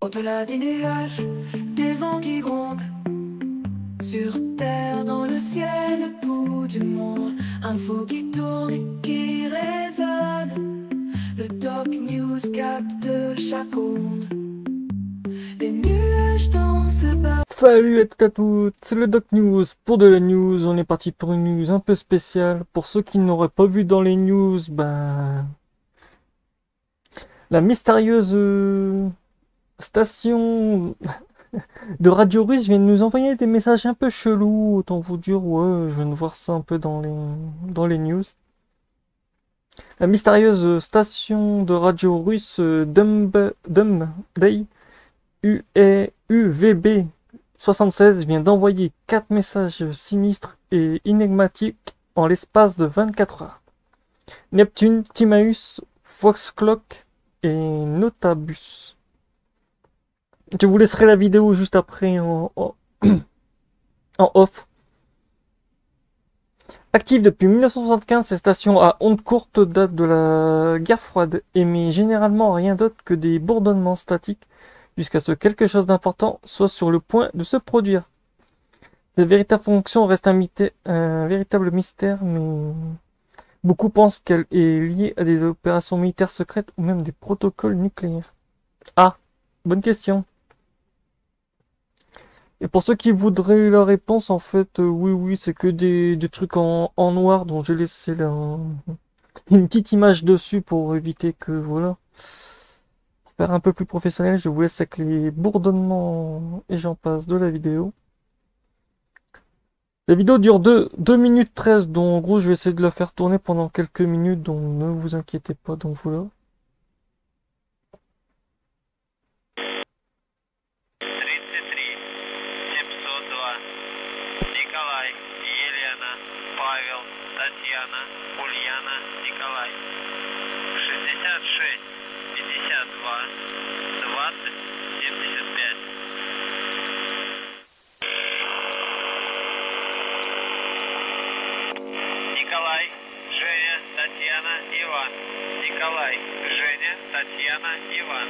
Au-delà des nuages, des vents qui grondent, sur terre, dans le ciel, le bout du monde, info qui tourne et qui résonne. Le Doc News capte chaque onde. Les nuages dansent le bas. Salut à toutes et à toutes, c'est le Doc News. Pour de la news, on est parti pour une news un peu spéciale. Pour ceux qui n'auraient pas vu dans les news, la mystérieuse station de radio russe vient de nous envoyer des messages un peu chelous. Autant vous dire, ouais, je viens de voir ça un peu dans les news. La mystérieuse station de radio russe Dumday UVB 76 vient d'envoyer 4 messages sinistres et énigmatiques en l'espace de 24 heures. Neptune, Timaeus, Foxclock et Notabus. Je vous laisserai la vidéo juste après en off. Active depuis 1975, ces stations à ondes courtes datent de la guerre froide, émet généralement rien d'autre que des bourdonnements statiques jusqu'à ce que quelque chose d'important soit sur le point de se produire. Cette véritable fonction reste un véritable mystère, mais beaucoup pensent qu'elle est liée à des opérations militaires secrètes ou même des protocoles nucléaires. Ah, bonne question. Et pour ceux qui voudraient la réponse, en fait, oui, c'est que des trucs en noir dont j'ai laissé une petite image dessus pour éviter que, voilà. Faire un peu plus professionnel, je vous laisse avec les bourdonnements et j'en passe de la vidéo. La vidéo dure 2 minutes 13, donc en gros je vais essayer de la faire tourner pendant quelques minutes, donc ne vous inquiétez pas, donc voilà. Павел, Татьяна, Ульяна, Николай. 66, 52, 20, 75. Николай, Женя, Татьяна, Иван. Николай, Женя, Татьяна, Иван.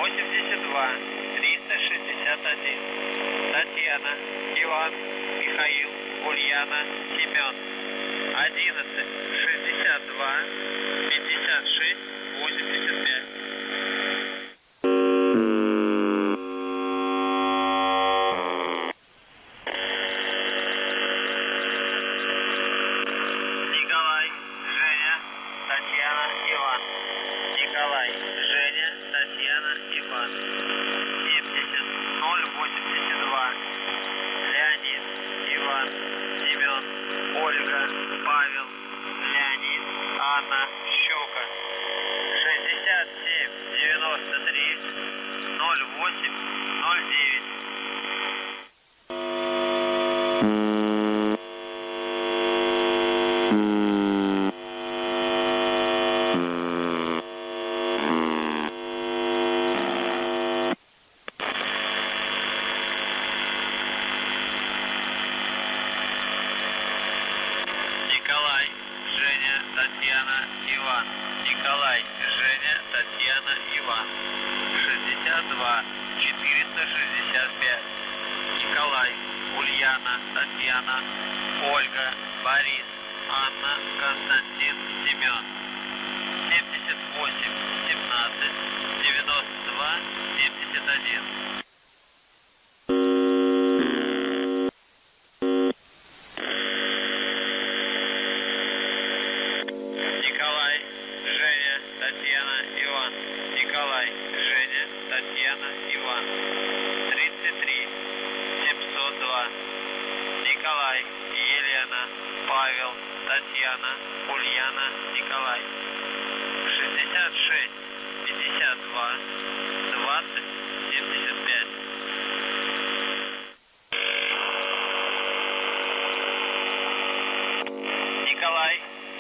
82, 361. Татьяна, Иван, Михаил, Ульяна, Семен. 11, 62, 56, 85. Николай, Женя, Татьяна, Иван. Николай, Женя, Татьяна, Иван. 70, 082. Леонид, Иван, Семен, Ольга, Павел, Леонид, Анна, Щука. 67, 93, 08, 09. Николай, Женя, Татьяна, Иван. Николай, Женя, Татьяна, Иван. 62, 465. Николай, Ульяна, Татьяна, Ольга, Борис, Анна, Константин, Семен. 78, 17, 92, 71. Николай, Женя, Татьяна, Иван. Николай, Женя, Татьяна, Иван. 33, 702. Николай, Елена, Павел, Татьяна, Ульяна, Николай. 66, 52, 20, 75. Николай,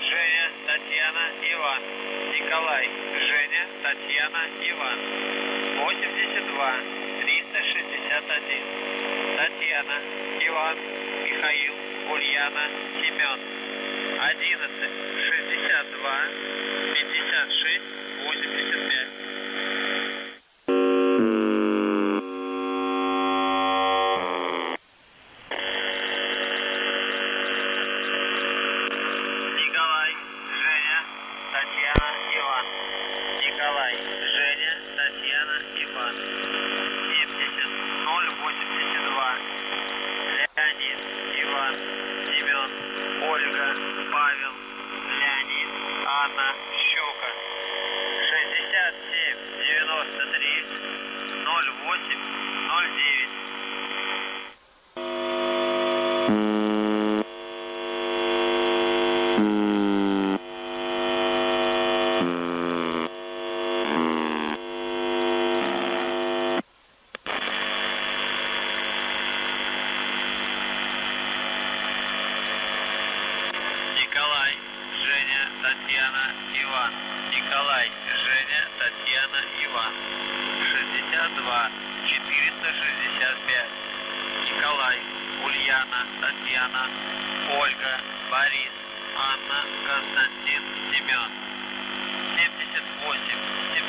Женя, Татьяна, Иван. Николай, Женя, Татьяна, Иван. 82, 361. Татьяна, Иван, Михаил, Ульяна, Семен. 11, 62, 56, 85. Иван. 70 082. Леонид, Иван, Семен, Ольга, Павел, Леонид, Анна, Щука. 67 93 08 09. Николай, Женя, Татьяна, Иван. Николай, Женя, Татьяна, Иван. 62 465. Николай, Ульяна, Татьяна, Ольга, Борис, Анна, Константин, Семен. 78 17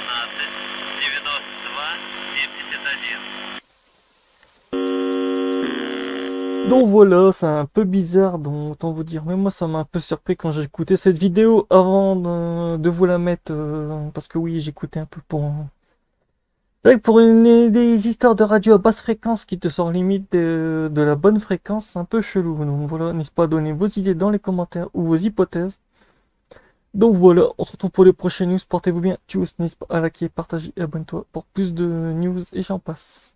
92 71. Donc voilà, c'est un peu bizarre, donc autant vous dire, mais moi ça m'a un peu surpris quand j'ai écouté cette vidéo avant de vous la mettre, parce que oui, j'écoutais un peu pour... C'est vrai que pour des histoires de radio à basse fréquence qui te sort limite de la bonne fréquence, c'est un peu chelou. Donc voilà, n'hésitez pas à donner vos idées dans les commentaires ou vos hypothèses. Donc voilà, on se retrouve pour les prochaines news, portez-vous bien, tchuss, n'hésite pas à liker, partager et abonne-toi pour plus de news et j'en passe.